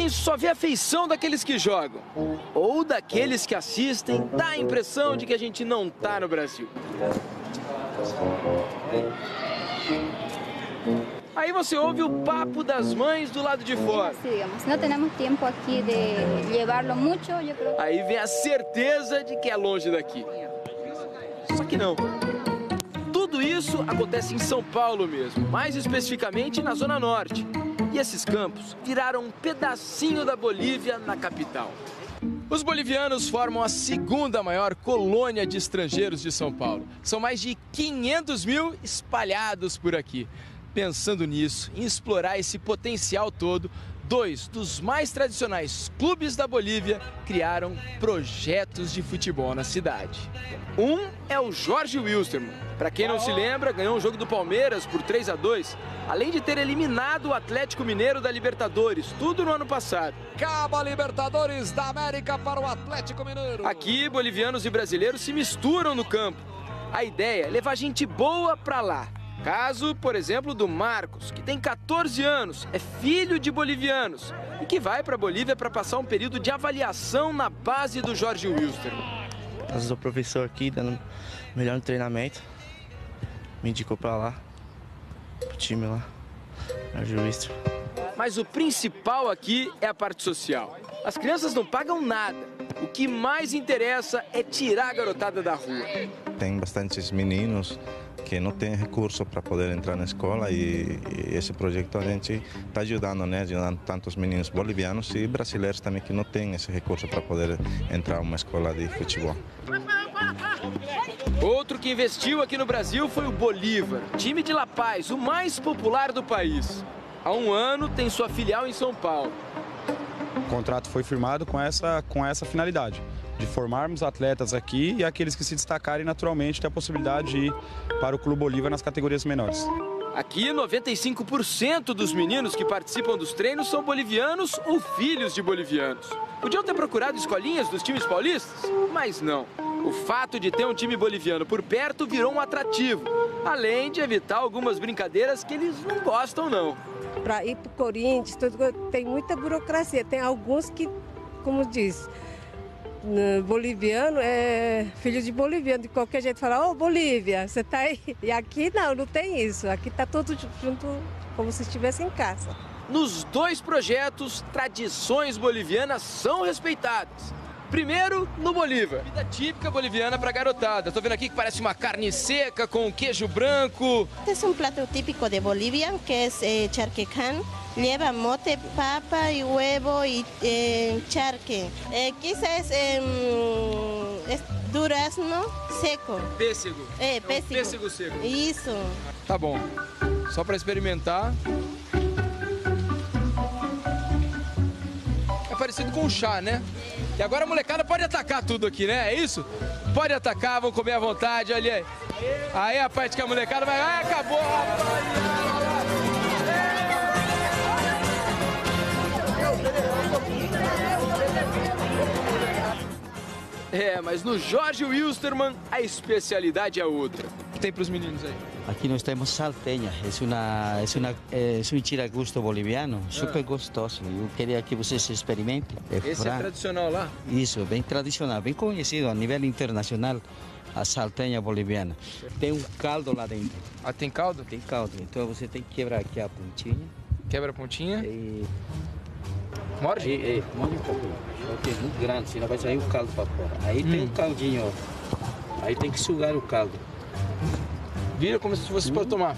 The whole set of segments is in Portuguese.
quem só vê a feição daqueles que jogam ou daqueles que assistem, dá a impressão de que a gente não tá no Brasil. Aí você ouve o papo das mães do lado de fora. Não temos tempo aqui de levá-lo muito, eu creo. Aí vem a certeza de que é longe daqui. Só que não. Tudo isso acontece em São Paulo mesmo, mais especificamente na Zona Norte. E esses campos viraram um pedacinho da Bolívia na capital. Os bolivianos formam a segunda maior colônia de estrangeiros de São Paulo. São mais de 500 mil espalhados por aqui. Pensando nisso, em explorar esse potencial todo, dois dos mais tradicionais clubes da Bolívia criaram projetos de futebol na cidade. Um é o Jorge Wilstermann. Para quem não se lembra, ganhou um jogo do Palmeiras por 3-2, além de ter eliminado o Atlético Mineiro da Libertadores, tudo no ano passado. Acaba a Libertadores da América para o Atlético Mineiro. Aqui, bolivianos e brasileiros se misturam no campo. A ideia é levar gente boa para lá. Caso, por exemplo, do Marcos, que tem 14 anos, é filho de bolivianos e que vai para a Bolívia para passar um período de avaliação na base do Jorge Wilstermann. Nós o professor aqui dando melhor treinamento, me indicou para lá, pro time lá, Jorge Wilstermann. Mas o principal aqui é a parte social. As crianças não pagam nada. O que mais interessa é tirar a garotada da rua. Tem bastantes meninos que não têm recurso para poder entrar na escola e esse projeto a gente está ajudando, né? Ajudando tantos meninos bolivianos e brasileiros também que não têm esse recurso para poder entrar em uma escola de futebol. Outro que investiu aqui no Brasil foi o Bolívar, time de La Paz, o mais popular do país. Há um ano tem sua filial em São Paulo. O contrato foi firmado com essa finalidade, de formarmos atletas aqui e aqueles que se destacarem naturalmente ter a possibilidade de ir para o Clube Bolívar nas categorias menores. Aqui, 95% dos meninos que participam dos treinos são bolivianos ou filhos de bolivianos. Podiam ter procurado escolinhas dos times paulistas, mas não. O fato de ter um time boliviano por perto virou um atrativo, além de evitar algumas brincadeiras que eles não gostam, não. Para ir para o Corinthians, tem muita burocracia. Tem alguns que, como diz, boliviano é filho de boliviano. De qualquer jeito fala, ô Bolívia, você tá aí? E aqui não tem isso. Aqui tá todo junto como se estivesse em casa. Nos dois projetos, tradições bolivianas são respeitadas. Primeiro, no Bolívar. Comida típica boliviana para garotada. Tô vendo aqui que parece uma carne seca com queijo branco. Este es un plato típico de Bolivia, que es charquecán. Lleva mote, papa y huevo y charque. Quizás es durazno seco. Pêssego. Pêssego. Pêssego seco. Isso. Tá bom. Só para experimentar. É parecido com chá, né? E agora a molecada pode atacar tudo aqui, né? É isso? Pode atacar, vão comer à vontade, olha aí. Aí a parte que a molecada vai... Ah, acabou, É, mas no Jorge Wilstermann a especialidade é outra. O que tem para os meninos aí? Aqui nós temos salteña, é um tiragosto boliviano, super gostoso. Eu queria que vocês experimentem. Esse é tradicional lá? Isso, bem tradicional, bem conhecido a nível internacional, a salteña boliviana. Tem um caldo lá dentro. Ah, tem caldo? Tem caldo, então você tem que quebrar aqui a pontinha. Quebra a pontinha? E... Morde? Morde um pouquinho, porque é muito grande, senão vai sair o caldo para fora. Aí tem um caldinho, ó. Aí tem que sugar o caldo. Vira como se fosse para tomar.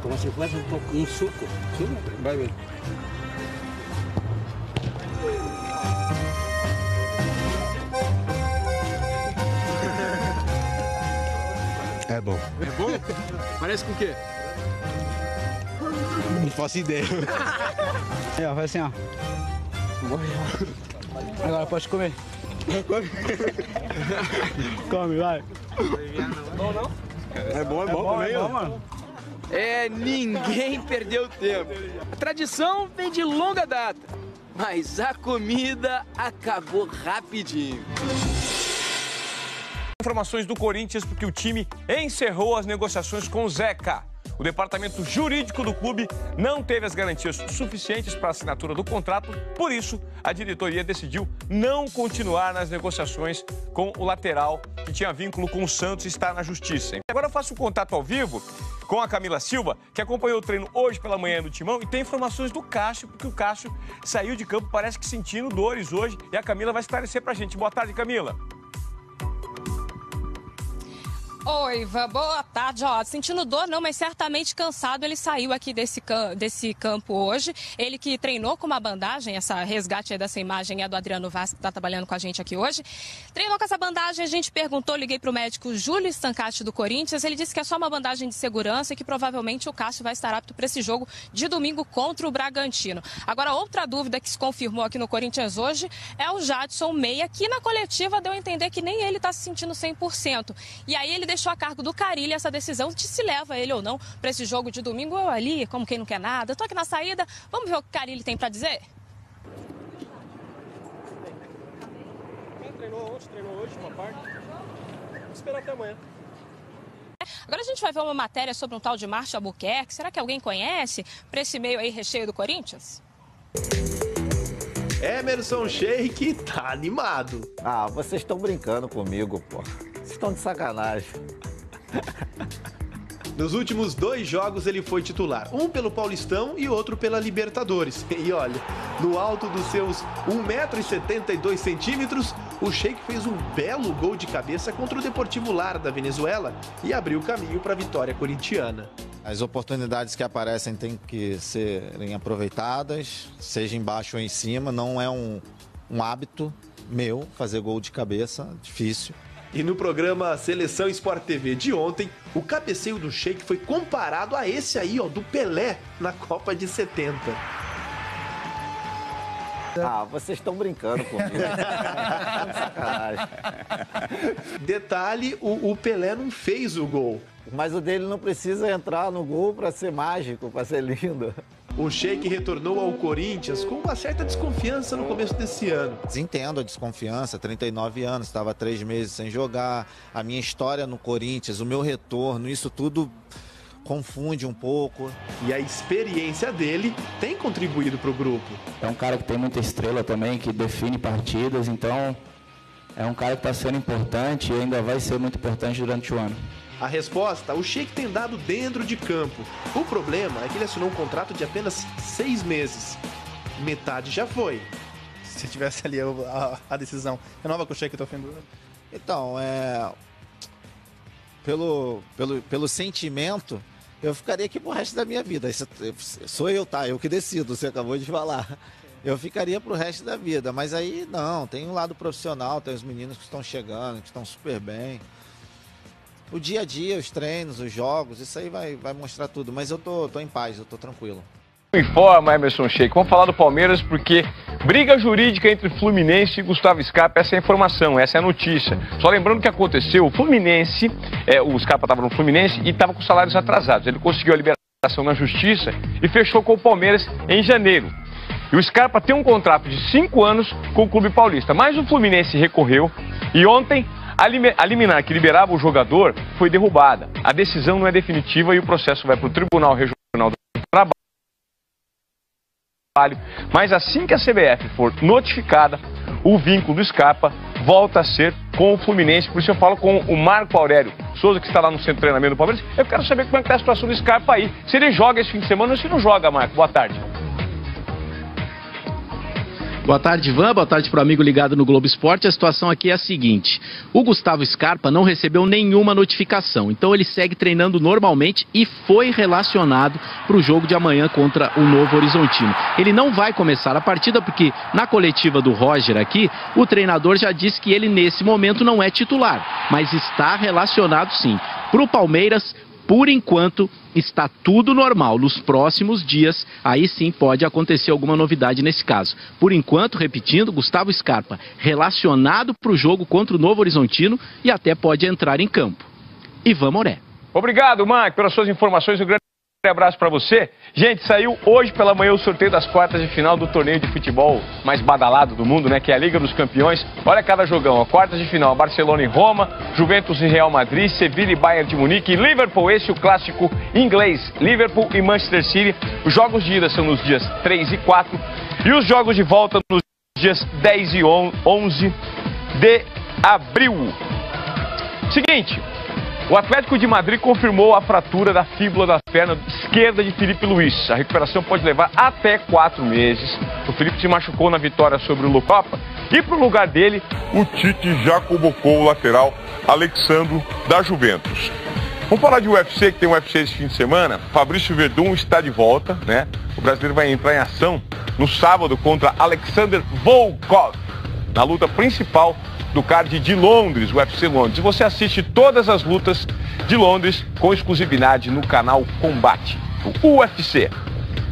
Como se fosse um suco. Vai ver. É bom. É bom? Parece com o quê? Não faço ideia. Aí, ó, vai assim, ó. Agora pode comer. Come, vai. Bom, não? É bom também, ó. Mano. É, ninguém perdeu tempo. A tradição vem de longa data, mas a comida acabou rapidinho. Informações do Corinthians porque o time encerrou as negociações com o Zeca. O departamento jurídico do clube não teve as garantias suficientes para a assinatura do contrato, por isso a diretoria decidiu não continuar nas negociações com o lateral que tinha vínculo com o Santos e está na justiça. Agora eu faço um contato ao vivo com a Camila Silva, que acompanhou o treino hoje pela manhã no Timão e tem informações do Cássio, porque o Cássio saiu de campo, parece que sentindo dores hoje, e a Camila vai esclarecer pra gente. Boa tarde, Camila. Oi, Ivan, boa tarde. Ó, sentindo dor não, mas certamente cansado, ele saiu aqui desse campo hoje. Ele que treinou com uma bandagem, essa resgate aí dessa imagem é do Adriano Vaz, que está trabalhando com a gente aqui hoje. Treinou com essa bandagem, a gente perguntou, liguei para o médico Júlio Stancati do Corinthians, ele disse que é só uma bandagem de segurança e que provavelmente o Cássio vai estar apto para esse jogo de domingo contra o Bragantino. Agora, outra dúvida que se confirmou aqui no Corinthians hoje é o Jadson Meia, que na coletiva deu a entender que nem ele está se sentindo 100%. E aí ele deixou a cargo do Carille essa decisão de se leva ele ou não para esse jogo de domingo. Eu ali, como quem não quer nada, eu tô aqui na saída, vamos ver o que o Carille tem para dizer? Treinou hoje uma parte, vamos esperar até amanhã. Agora a gente vai ver uma matéria sobre um tal de Márcio Albuquerque, será que alguém conhece para esse meio aí recheio do Corinthians? Emerson Sheik tá animado. Ah, vocês estão brincando comigo, pô. Vocês estão de sacanagem. Nos últimos 2 jogos ele foi titular, um pelo Paulistão e outro pela Libertadores. E olha, no alto dos seus 1,72 m, o Sheik fez um belo gol de cabeça contra o Deportivo Lara da Venezuela e abriu o caminho para a vitória corintiana. As oportunidades que aparecem têm que serem aproveitadas, seja embaixo ou em cima. Não é um hábito meu fazer gol de cabeça, difícil. E no programa Seleção Sport TV de ontem, o cabeceio do Sheik foi comparado a esse aí, ó, do Pelé na Copa de 70. Ah, vocês estão brincando comigo. Sacanagem. Detalhe, o Pelé não fez o gol. Mas o dele não precisa entrar no gol para ser mágico, para ser lindo. O Sheik retornou ao Corinthians com uma certa desconfiança no começo desse ano. Entendo a desconfiança, 39 anos, estava 3 meses sem jogar. A minha história no Corinthians, o meu retorno, isso tudo confunde um pouco. E a experiência dele tem contribuído para o grupo. É um cara que tem muita estrela também, que define partidas, então é um cara que está sendo importante e ainda vai ser muito importante durante o ano. A resposta, o Sheik tem dado dentro de campo. O problema é que ele assinou um contrato de apenas 6 meses. Metade já foi. Se tivesse ali a decisão, renova com o Sheik até o fim do ano? Então, pelo sentimento, eu ficaria aqui pro resto da minha vida. Isso sou eu, tá? Eu que decido, você acabou de falar. Eu ficaria pro resto da vida, mas aí não, tem um lado profissional, tem os meninos que estão chegando, que estão super bem. O dia a dia, os treinos, os jogos, isso aí vai mostrar tudo. Mas eu tô em paz, eu tô tranquilo. Informa, Emerson Sheik. Vamos falar do Palmeiras porque briga jurídica entre Fluminense e Gustavo Scarpa, essa é a informação, essa é a notícia. Só lembrando o que aconteceu, o Fluminense, o Scarpa estava no Fluminense e estava com salários atrasados. Ele conseguiu a liberação na justiça e fechou com o Palmeiras em janeiro. E o Scarpa tem um contrato de 5 anos com o Clube Paulista, mas o Fluminense recorreu e ontem a liminar que liberava o jogador foi derrubada. A decisão não é definitiva e o processo vai para o Tribunal Regional do Trabalho. Mas assim que a CBF for notificada, o vínculo do Scarpa volta a ser com o Fluminense. Por isso eu falo com o Marco Aurélio Souza, que está lá no centro de treinamento do Palmeiras. Eu quero saber como é que está a situação do Scarpa aí. Se ele joga esse fim de semana ou se não joga, Marco. Boa tarde. Boa tarde, Ivan. Boa tarde para o amigo ligado no Globo Esporte. A situação aqui é a seguinte: o Gustavo Scarpa não recebeu nenhuma notificação, então ele segue treinando normalmente e foi relacionado para o jogo de amanhã contra o Novo Horizontino. Ele não vai começar a partida porque na coletiva do Roger aqui, o treinador já disse que ele nesse momento não é titular, mas está relacionado sim. Para o Palmeiras, por enquanto, está tudo normal. Nos próximos dias, aí sim pode acontecer alguma novidade nesse caso. Por enquanto, repetindo, Gustavo Scarpa relacionado para o jogo contra o Novo Horizontino e até pode entrar em campo. Ivan Moré. Obrigado, Marco, pelas suas informações. Um grande abraço pra você. Gente, saiu hoje pela manhã o sorteio das quartas de final do torneio de futebol mais badalado do mundo, né? Que é a Liga dos Campeões. Olha cada jogão, ó. Quartas de final, Barcelona e Roma, Juventus e Real Madrid, Sevilla e Bayern de Munique, Liverpool, esse é o clássico inglês, Liverpool e Manchester City. Os jogos de ida são nos dias 3 e 4 e os jogos de volta nos dias 10 e 11 de abril. Seguinte, o Atlético de Madrid confirmou a fratura da fíbula da perna esquerda de Filipe Luís. A recuperação pode levar até 4 meses. O Filipe se machucou na vitória sobre o Lucopa e para o lugar dele, o Tite já convocou o lateral Alexandro da Juventus. Vamos falar de UFC, que tem UFC esse fim de semana. Fabrício Verdun está de volta, né? O brasileiro vai entrar em ação no sábado contra Alexander Volkov, na luta principal do card de Londres, o UFC Londres. E você assiste todas as lutas de Londres com exclusividade no canal Combate, o UFC.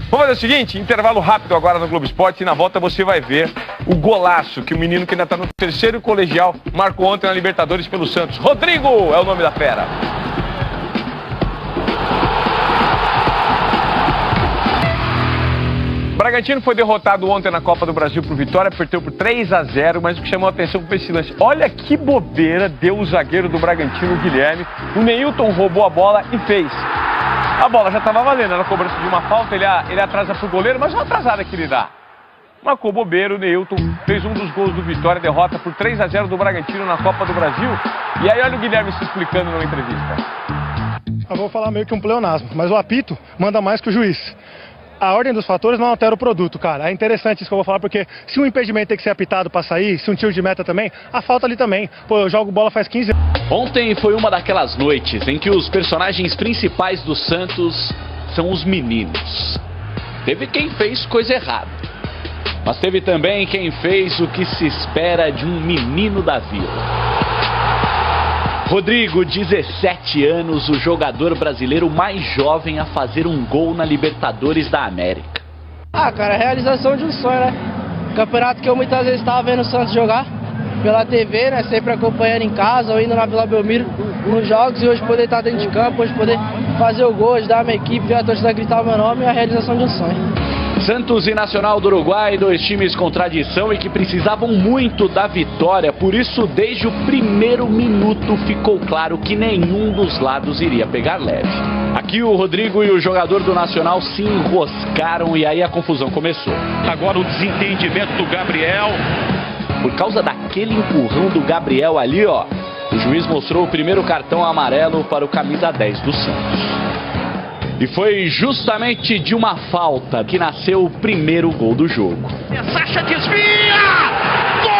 Vamos fazer o seguinte, intervalo rápido agora no Globo Esporte e na volta você vai ver o golaço que o menino que ainda está no terceiro colegial marcou ontem na Libertadores pelo Santos. Rodrigo é o nome da fera. Bragantino foi derrotado ontem na Copa do Brasil por Vitória, perdeu por 3-0, mas o que chamou a atenção foi esse lance. Olha que bobeira deu o zagueiro do Bragantino, o Guilherme. O Neilton roubou a bola e fez. A bola já estava valendo, era a cobrança de uma falta, ele atrasa pro goleiro, mas uma atrasada que ele dá. Marcou bobeira, o Neilton fez um dos gols do Vitória, derrota por 3-0 do Bragantino na Copa do Brasil. E aí olha o Guilherme se explicando numa entrevista. Eu vou falar meio que um pleonasmo, mas o apito manda mais que o juiz. A ordem dos fatores não altera o produto, cara. É interessante isso que eu vou falar, porque se um impedimento tem que ser apitado para sair, se um tiro de meta também, a falta ali também. Pô, eu jogo bola faz 15 anos. Ontem foi uma daquelas noites em que os personagens principais do Santos são os meninos. Teve quem fez coisa errada, mas teve também quem fez o que se espera de um menino da vila. Rodrigo, 17 anos, o jogador brasileiro mais jovem a fazer um gol na Libertadores da América. Ah, cara, a realização de um sonho, né? Campeonato que eu muitas vezes estava vendo o Santos jogar pela TV, né? Sempre acompanhando em casa ou indo na Vila Belmiro nos jogos, e hoje poder estar dentro de campo, hoje poder fazer o gol, ajudar a minha equipe, ver a torcida gritar o meu nome, é a realização de um sonho. Santos e Nacional do Uruguai, dois times com tradição e que precisavam muito da vitória, por isso desde o primeiro minuto ficou claro que nenhum dos lados iria pegar leve. Aqui o Rodrigo e o jogador do Nacional se enroscaram e aí a confusão começou. Agora o desentendimento do Gabriel. Por causa daquele empurrão do Gabriel ali, ó, o juiz mostrou o primeiro cartão amarelo para o camisa 10 do Santos. E foi justamente de uma falta que nasceu o primeiro gol do jogo. Sacha desvia! Gol!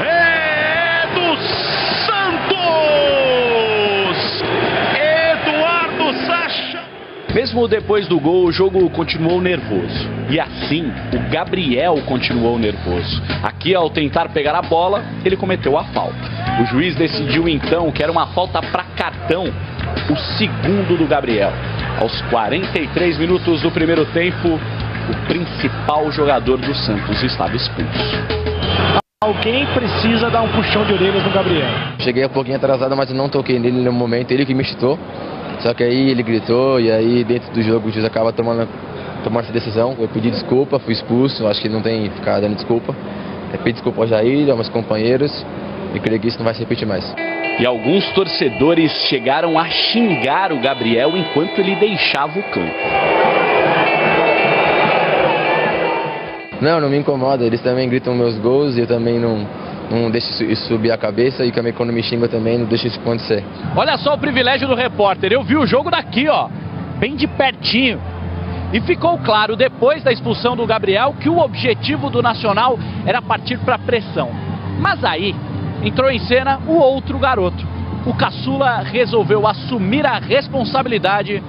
É do Santos! Eduardo Sacha! Mesmo depois do gol, o jogo continuou nervoso. E assim, o Gabriel continuou nervoso. Aqui, ao tentar pegar a bola, ele cometeu a falta. O juiz decidiu então que era uma falta para cartão, o segundo do Gabriel. Aos 43 minutos do primeiro tempo, o principal jogador do Santos estava expulso. Alguém precisa dar um puxão de orelhas no Gabriel. Cheguei um pouquinho atrasado, mas eu não toquei nele no momento, ele que me chutou. Só que aí ele gritou e aí dentro do jogo o juiz acaba tomando essa decisão. Eu pedi desculpa, fui expulso, acho que não tem que ficar dando desculpa. Eu pedi desculpa ao Jair, aos meus companheiros. E creio que isso não vai se repetir mais. E alguns torcedores chegaram a xingar o Gabriel enquanto ele deixava o campo. Não me incomoda. Eles também gritam meus gols e eu também não deixo isso subir a cabeça. E também quando me xingam também não deixo isso acontecer. Olha só o privilégio do repórter. Eu vi o jogo daqui, ó, bem de pertinho. E ficou claro depois da expulsão do Gabriel que o objetivo do Nacional era partir para a pressão. Mas aí entrou em cena o outro garoto. O caçula resolveu assumir a responsabilidade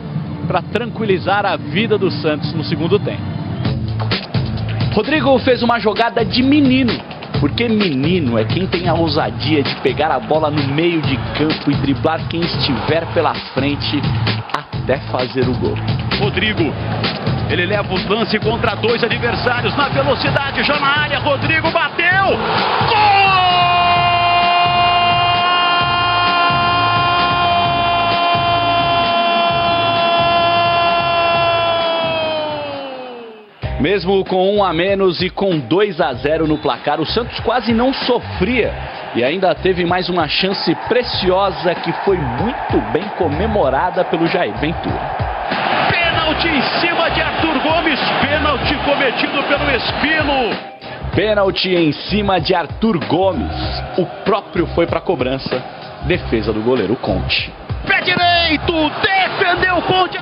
para tranquilizar a vida do Santos no segundo tempo. Rodrigo fez uma jogada de menino, porque menino é quem tem a ousadia de pegar a bola no meio de campo e driblar quem estiver pela frente até fazer o gol. Rodrigo, ele leva os lances contra dois adversários na velocidade, já na área. Rodrigo bateu! Gol! Mesmo com 1 a menos e com 2 a 0 no placar, o Santos quase não sofria e ainda teve mais uma chance preciosa que foi muito bem comemorada pelo Jair Ventura. Pênalti em cima de Arthur Gomes, pênalti cometido pelo Espino. Pênalti em cima de Arthur Gomes. O próprio foi para a cobrança, defesa do goleiro Conte. Pé direito, defendeu Conte.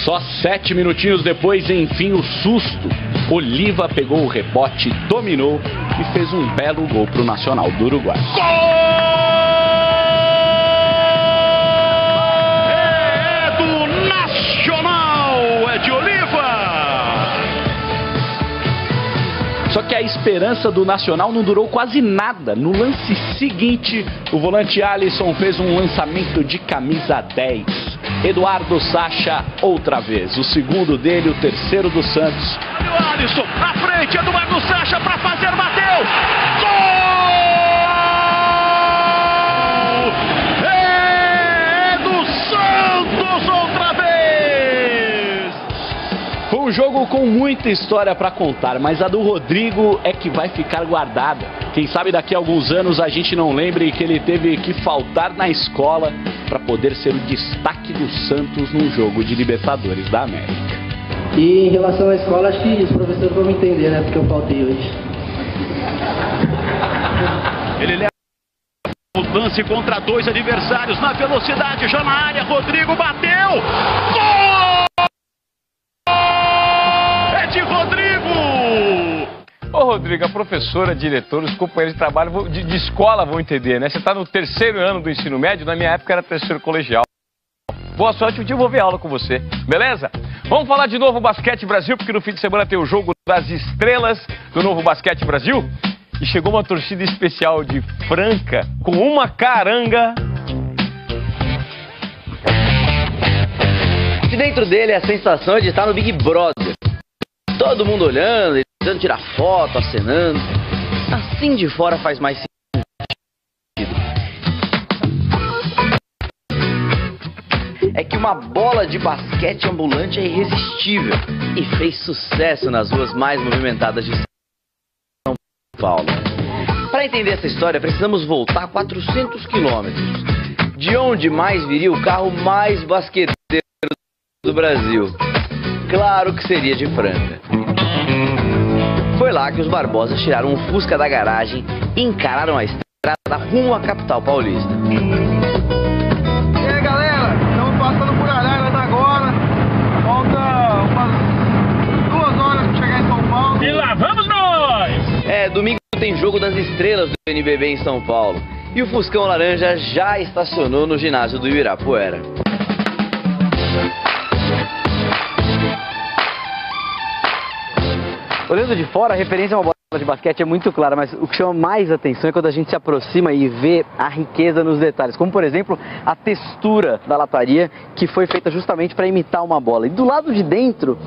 Só 7 minutinhos depois, enfim, o susto. Oliva pegou o rebote, dominou e fez um belo gol para o Nacional do Uruguai. Gol! É do Nacional, é de Oliva! Só que a esperança do Nacional não durou quase nada. No lance seguinte, o volante Alisson fez um lançamento de camisa 10. Eduardo Sacha outra vez, o segundo dele, o terceiro do Santos. Olha o Alisson, na frente, Eduardo Sacha para fazer, bateu! Gol! É do Santos outra vez! Foi um jogo com muita história para contar, mas a do Rodrigo é que vai ficar guardada. Quem sabe daqui a alguns anos a gente não lembre que ele teve que faltar na escola para poder ser o destaque do Santos num jogo de Libertadores da América. E em relação à escola, acho que os professores vão me entender, né? Porque eu faltei hoje. Ele leva o lance contra 2 adversários na velocidade, já na área, Rodrigo bateu! Gol! É de Rodrigo! Ô Rodrigo, a professora, diretor, os companheiros de trabalho de escola vão entender, né? Você está no 3º ano do ensino médio, na minha época era 3º colegial. Boa sorte, um dia eu vou ver aula com você, beleza? Vamos falar de Novo Basquete Brasil, porque no fim de semana tem o jogo das estrelas do Novo Basquete Brasil. E chegou uma torcida especial de Franca com uma caranga. De dentro dele a sensação é de estar no Big Brother. Todo mundo olhando, tentando tirar foto, acenando. Assim de fora faz mais sentido. É que uma bola de basquete ambulante é irresistível e fez sucesso nas ruas mais movimentadas de São Paulo. Para entender essa história, precisamos voltar 400 quilômetros. De onde mais viria o carro mais basqueteiro do Brasil? Claro que seria de Franca. Foi lá que os Barbosas tiraram um Fusca da garagem e encararam a estrada rumo à capital paulista. E aí, galera, estamos passando por Araraquara agora. Falta umas 2 horas para chegar em São Paulo. E lá vamos nós! É, domingo tem jogo das estrelas do NBB em São Paulo. E o Fuscão Laranja já estacionou no ginásio do Ibirapuera. Olhando de fora, a referência a uma bola de basquete é muito clara, mas o que chama mais atenção é quando a gente se aproxima e vê a riqueza nos detalhes, como por exemplo a textura da lataria, que foi feita justamente para imitar uma bola. E do lado de dentro,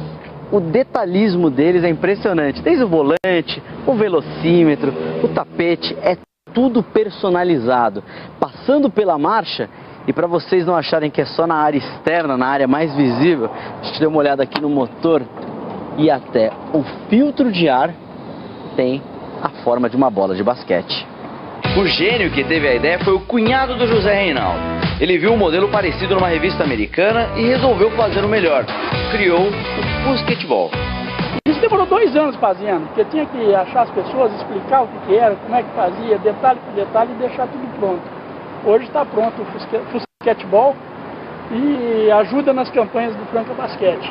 o detalhismo deles é impressionante, desde o volante, o velocímetro, o tapete, é tudo personalizado, passando pela marcha. E para vocês não acharem que é só na área externa, na área mais visível, a gente deu uma olhada aqui no motor. E até o filtro de ar tem a forma de uma bola de basquete. O gênio que teve a ideia foi o cunhado do José Reinaldo. Ele viu um modelo parecido numa revista americana e resolveu fazer o melhor. Criou o Fusquetbol. Isso demorou 2 anos fazendo, porque tinha que achar as pessoas, explicar o que era, como é que fazia, detalhe por detalhe e deixar tudo pronto. Hoje está pronto o Fusquetbol e ajuda nas campanhas do Franca Basquete.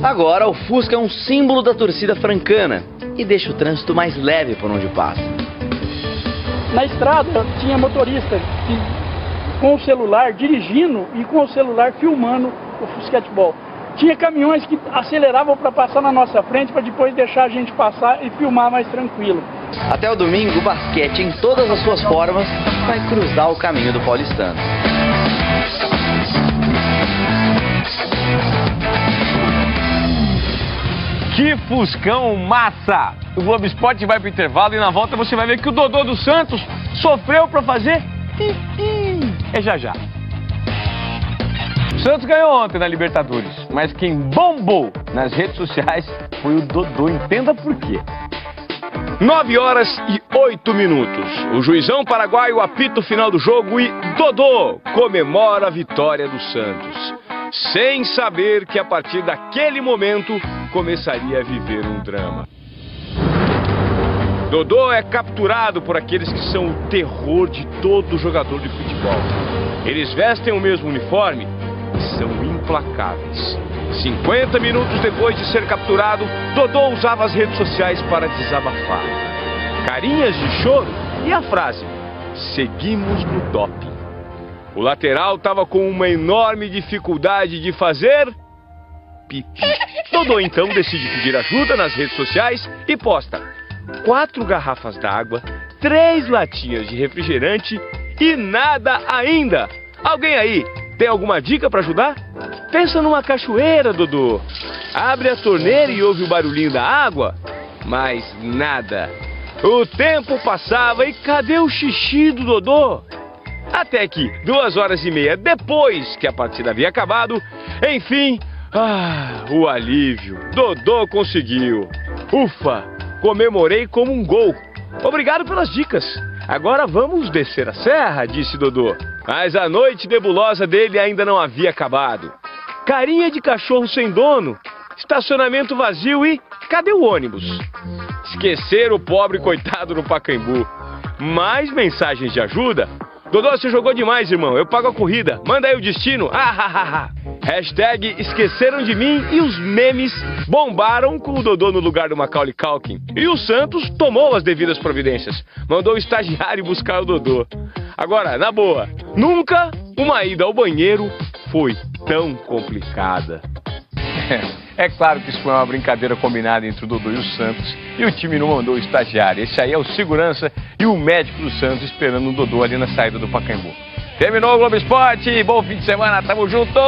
Agora o Fusca é um símbolo da torcida francana e deixa o trânsito mais leve por onde passa. Na estrada tinha motorista que, com o celular dirigindo e com o celular filmando o Fusquetbol. Tinha caminhões que aceleravam para passar na nossa frente para depois deixar a gente passar e filmar mais tranquilo. Até o domingo, o basquete em todas as suas formas vai cruzar o caminho do paulistano. Que Fuscão massa! O Globo Esporte vai pro intervalo e na volta você vai ver que o Dodô dos Santos sofreu para fazer. É já já. O Santos ganhou ontem na Libertadores, mas quem bombou nas redes sociais foi o Dodô. Entenda por quê. 9h08. O juizão paraguaio apita o final do jogo e Dodô comemora a vitória do Santos, sem saber que a partir daquele momento começaria a viver um drama. Dodô é capturado por aqueles que são o terror de todo jogador de futebol. Eles vestem o mesmo uniforme e são implacáveis. 50 minutos depois de ser capturado, Dodô usava as redes sociais para desabafar. Carinhas de choro e a frase: seguimos no doping. O lateral estava com uma enorme dificuldade de fazer pipi. Dodô então decide pedir ajuda nas redes sociais e posta 4 garrafas d'água, 3 latinhas de refrigerante e nada ainda. Alguém aí tem alguma dica para ajudar? Pensa numa cachoeira, Dodô. Abre a torneira e ouve o barulhinho da água, mas nada. O tempo passava e cadê o xixi do Dodô? Até que, 2h30 depois que a partida havia acabado, enfim, o alívio. Dodô conseguiu. Ufa, comemorei como um gol. Obrigado pelas dicas. Agora vamos descer a serra, disse Dodô. Mas a noite nebulosa dele ainda não havia acabado. Carinha de cachorro sem dono, estacionamento vazio e cadê o ônibus? Esqueceram o pobre coitado no Pacaembu. Mais mensagens de ajuda? Dodô, você jogou demais, irmão. Eu pago a corrida. Manda aí o destino. Hashtag esqueceram de mim e os memes bombaram com o Dodô no lugar do Macaulay Culkin. E o Santos tomou as devidas providências. Mandou o estagiário buscar o Dodô. Agora, na boa, nunca uma ida ao banheiro foi tão complicada. É claro que isso foi uma brincadeira combinada entre o Dodô e o Santos, e o time não mandou o estagiário. Esse aí é o segurança e o médico do Santos esperando o Dodô ali na saída do Pacaembu. Terminou o Globo Esporte, bom fim de semana, tamo junto!